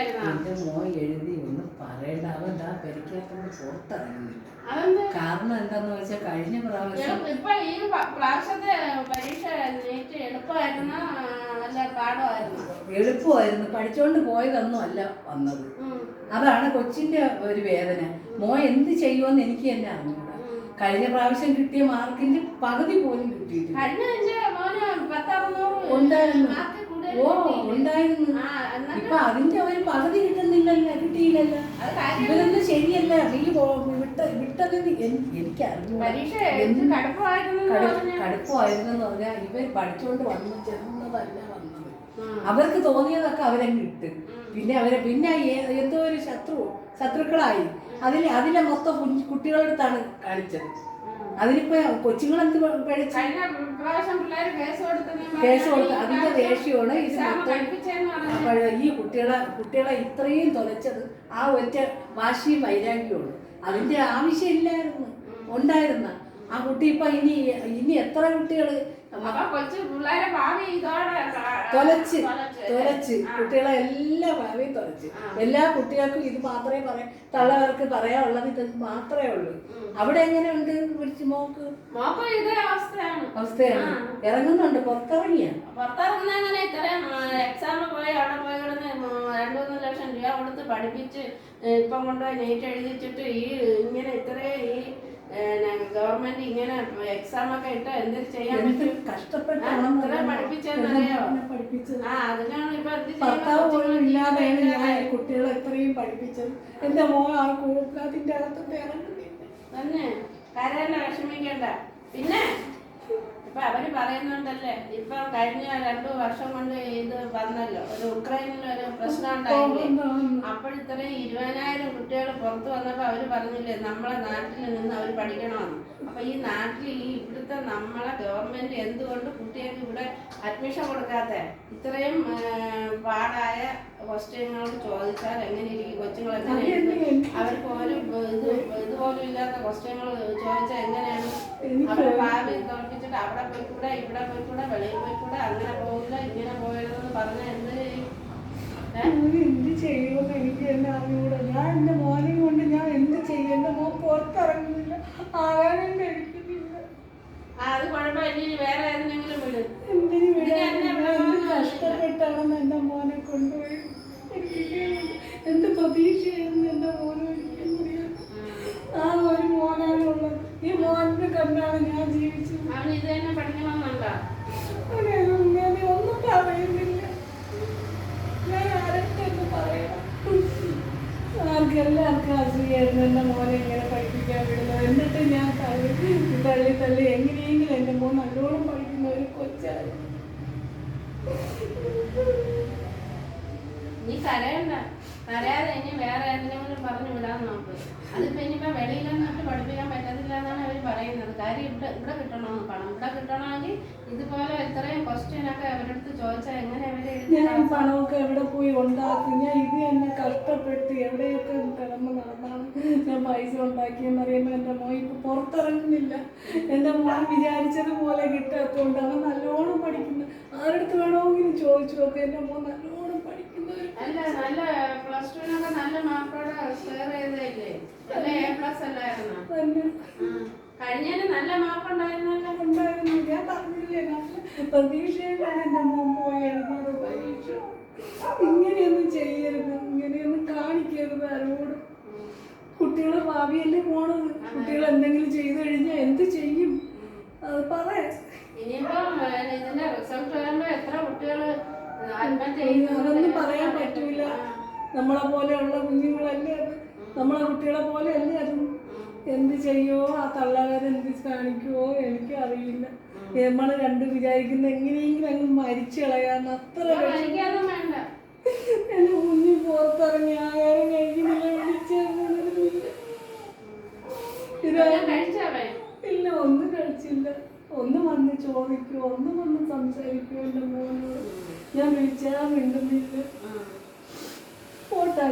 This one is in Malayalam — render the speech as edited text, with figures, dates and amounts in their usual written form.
എന്റെ മോൻ എഴുതി ഒന്നും പറയണ്ട. അവൻ ആ പെരിക്കകത്തൊന്നും പുറത്തിറങ്ങുന്നില്ല. കാരണം എന്താന്ന് വെച്ചാൽ കഴിഞ്ഞ പ്രാവശ്യം ഇപ്പൊ ഈ പ്രാവശ്യത്തെ പരീക്ഷ എളുപ്പമായിരുന്നു. പഠിച്ചോണ്ട് പോയതൊന്നും അല്ല വന്നത്. അതാണ് കൊച്ചിന്റെ ഒരു വേദന. മോൻ എന്ത് ചെയ്യുമെന്ന് എനിക്ക് തന്നെ അറിഞ്ഞൂടാ. കഴിഞ്ഞ പ്രാവശ്യം കിട്ടിയ മാർക്കിന്റെ പകുതി പോലും കിട്ടിയിട്ടില്ല. ഉണ്ടായിരുന്നു. ഓ ഉണ്ടായിരുന്നു. ഇപ്പൊ അതിന്റെ ഒരു പകുതി കിട്ടുന്നില്ലല്ലോ, കിട്ടിയില്ലല്ലോ. ഇവരൊന്നും ശരിയല്ല. നീ വിട്ടത് എനിക്ക് കടുപ്പമായിരുന്നെന്ന് പറഞ്ഞാൽ ഇവർ പഠിച്ചോണ്ട് വന്ന് ചെന്നതല്ല വന്നത്. അവർക്ക് തോന്നിയതൊക്കെ അവരങ്ങ് ഇട്ട് പിന്നെ എന്തോ ഒരു ശത്രുക്കളായി. അതിലെ മൊത്തം കുട്ടികളടുത്താണ് കാണിച്ചത്. അതിനിപ്പോ കൊച്ചുങ്ങളെന്ത് കേസ് കൊടുത്ത് അതിന്റെ ദേഷ്യമാണ് ഇത് മൊത്തം. ഈ കുട്ടികളെ ഇത്രയും തൊലച്ചത് ആ ഒറ്റ വാശിയും വൈരാഗ്യമാണ്. അതിന്റെ ആവശ്യമില്ലായിരുന്നു. ഉണ്ടായിരുന്ന ആ കുട്ടി ഇപ്പൊ ഇനി എത്ര കുട്ടികള് തൊലച്ച് കുട്ടികളെ എല്ലാ ഭാവിയും തൊലച്ച്. എല്ലാ കുട്ടികൾക്കും ഇത് മാത്രമേ തള്ളവർക്ക് പറയാനുള്ളത് ഇത് മാത്രമേ ഉള്ളൂ. അവിടെ എങ്ങനെയുണ്ട് വിളിച്ച് മോക്ക് അവസ്ഥയാണ്. ഇറങ്ങുന്നുണ്ട്. പുറത്തിറങ്ങുന്ന എക്സാം പോയി അവിടെ പോയി കിടന്ന് 2-3 ലക്ഷം രൂപ കൊടുത്ത് പഠിപ്പിച്ച് ഇപ്പം കൊണ്ടുപോയി നെയ്റ്റ് എഴുതിച്ചിട്ട് ഇങ്ങനെ ഇത്രയും ഈ ഗവൺമെന്റ് ഇങ്ങനെ എക്സാം ഒക്കെ ഇട്ട് എന്തൊരു ചെയ്യാൻ പറ്റും? പഠിപ്പിച്ചെന്നറിയോ? അതിനാണ് ഇപ്പൊ കുട്ടികളെ എത്രയും പഠിപ്പിച്ചത്. എന്റെ മോൻ ആ അതിന്റെ അകത്ത് തന്നെ കരയല്ല, വിഷമിക്കണ്ട. പിന്നെ ഇപ്പൊ അവര് പറയുന്നുണ്ടല്ലേ, ഇപ്പൊ കഴിഞ്ഞ 2 വർഷം കൊണ്ട് ഇത് വന്നല്ലോ, ഒരു ഉക്രൈനിലൊരു പ്രശ്നം ഉണ്ടായില്ലേ? അപ്പോഴിത്രയും 20,000 കുട്ടികൾ പുറത്തു വന്നപ്പോ അവര് പറഞ്ഞില്ലേ നമ്മളെ നാട്ടിൽ നിന്ന് അവർ പഠിക്കണമെന്ന്. അപ്പൊ ഈ നാട്ടിൽ ഇവിടുത്തെ നമ്മളെ ഗവൺമെന്റ് എന്തുകൊണ്ട് കുട്ടികൾക്ക് ഇവിടെ അഡ്മിഷൻ കൊടുക്കാത്ത? ഇത്രയും പാടായ ക്വസ്റ്റ്യനോട് ചോദിച്ചാൽ എങ്ങനെ ഇരിക്കും കൊച്ചുങ്ങൾ? എങ്ങനെയാണ് അവർക്ക് ഒരു ഇതുപോലും ഇല്ലാത്ത ക്വസ്റ്റ്യങ്ങൾ ചോദിച്ചാൽ എങ്ങനെയാണ് അവരുടെ ഭാവി തോൽപ്പിച്ചിട്ട് അവിടെ പോയിക്കൂടെ, ഇവിടെ പോയിക്കൂടെ, വെളിയിൽ പോയിക്കൂടെ, അങ്ങനെ പോകില്ല ഇങ്ങനെ പോയതെന്ന് പറഞ്ഞാൽ എന്ത് ചെയ്യുമെന്ന് എനിക്ക് തന്നെ അറിഞ്ഞൂടാ. ഞാൻ എന്റെ മോനെ കൊണ്ട് ഞാൻ എന്ത് ചെയ്യേണ്ട? മോൻ പുറത്തിറങ്ങുന്നില്ല, ആകാരം കഴിക്കുന്നില്ല. അത് കുഴപ്പമില്ല, വേറെ ഏതെങ്കിലും വിട്. കഷ്ടപ്പെട്ടാണെന്ന് എന്റെ മോനെ കൊണ്ടുപോയി. എന്ത് പ്രതീക്ഷയായിരുന്നു എന്റെ മോനെ ഒരിക്കലും അറിയാം. ആ ഒരു മോനാണുള്ളത്. ഈ മോനെ കണ്ടാണ് ഞാൻ ജീവിച്ചത്. അവൻ ഇത് തന്നെ പഠിക്കണമെന്നുണ്ടോ? ഒന്നും പറയുന്നില്ല. ഞാൻ ആരൊക്കെ പറയണം? എല്ലാവർക്കും അസൂയായിരുന്നു എന്റെ മോനെ ഇങ്ങനെ പഠിപ്പിക്കാൻ വിടുന്നത്. എന്നിട്ട് ഞാൻ തള്ളി എങ്ങനെയെങ്കിലും എന്റെ മോൻ നല്ലോണം പഠിക്കുന്ന ഒരു കൊച്ചായി. നീ കരയാതെ ഇനി വേറെ എന്തെങ്കിലും പറഞ്ഞു വിടാൻ നോക്ക്. അതിപ്പോ ഇനിയിപ്പോ വെളിയിലൊന്നിട്ട് പഠിപ്പിക്കാൻ പറ്റത്തില്ല എന്നാണ് അവർ പറയുന്നത്. കാര്യം ഇവിടെ കിട്ടണമെന്ന് പണം. ഇവിടെ കിട്ടണമെങ്കിൽ ഇതുപോലെ ഇത്രയും ക്വസ്റ്റ്യനൊക്കെ അവരടുത്ത് ചോദിച്ചാൽ എങ്ങനെ അവര് ഞാൻ പണമൊക്കെ എവിടെ പോയി ഉണ്ടാക്കി? ഞാൻ ഇത് തന്നെ കഷ്ടപ്പെട്ട് എവിടെയൊക്കെ കിടന്ന് നടന്നാണ് ഞാൻ പൈസ ഉണ്ടാക്കിയെന്ന് അറിയുമ്പോൾ എൻ്റെ മോൻ ഇപ്പൊ പുറത്തിറങ്ങുന്നില്ല. എൻ്റെ മോൻ വിചാരിച്ചതുപോലെ കിട്ടാത്തതുകൊണ്ട് അവൻ നല്ലോണം പഠിക്കുന്നു. ആരടുത്ത് വേണമെങ്കിലും ചോദിച്ചു നോക്കുക. എൻ്റെ മോൻ നല്ലോണം പഠിക്കുന്നവർ നല്ല പ്ലസ് ടുവിനൊക്കെ നല്ല മാർക്കോടെ സ്കെയർ ചെയ്തല്ലേ? നല്ല A+ അല്ലായിരുന്നു കഴിഞ്ഞാല്? നല്ല മാർക്ക് ഉണ്ടായിരുന്നു. ഞാൻ പറഞ്ഞില്ലേ, നല്ല പ്രതീക്ഷയിലാണ് എൻ്റെ മോൻ പോയി എഴുതുന്നത് പരീക്ഷ. ഇങ്ങനെയൊന്നും ചെയ്യരുത്, ഇങ്ങനെയൊന്നും കാണിക്കരുത് ആരോടും. കുട്ടികളെ ഭാവിയല്ലേ പോണത്. കുട്ടികൾ എന്തെങ്കിലും ചെയ്തു കഴിഞ്ഞാൽ എന്ത് ചെയ്യും? അത് പറയാം. ഇനിയിപ്പം ഇതിന്റെ റിസൾട്ട് വരുമ്പോ എത്ര കുട്ടികള് അതൊന്നും പറയാൻ പറ്റൂല. നമ്മളെ പോലെയുള്ള കുഞ്ഞുങ്ങളല്ലേ അത്. നമ്മളെ കുട്ടികളെ പോലെ അല്ലേ അതും. എന്ത് ചെയ്യോ ആ തള്ളവരെന്ത് കാണിക്കുവോ എനിക്ക് അറിയില്ല. നമ്മൾ വിചാരിക്കുന്ന എങ്ങനെയെങ്കിലും അങ്ങ് മരിച്ചു കളയാന്ന്. അത്ര എന്റെ കുഞ്ഞു പുറത്തിറങ്ങി ആകാരം കഴിക്കുന്നില്ല. ഇല്ല, ഒന്നും കഴിച്ചില്ല. ഒന്ന് വന്ന് ചോദിക്കുവോ, ഒന്ന് വന്ന് സംസാരിക്കുവോ എന്റെ മോനോട്. ഞാൻ വിളിച്ചാ മിണ്ടുന്നില്ല. പോട്ടാ.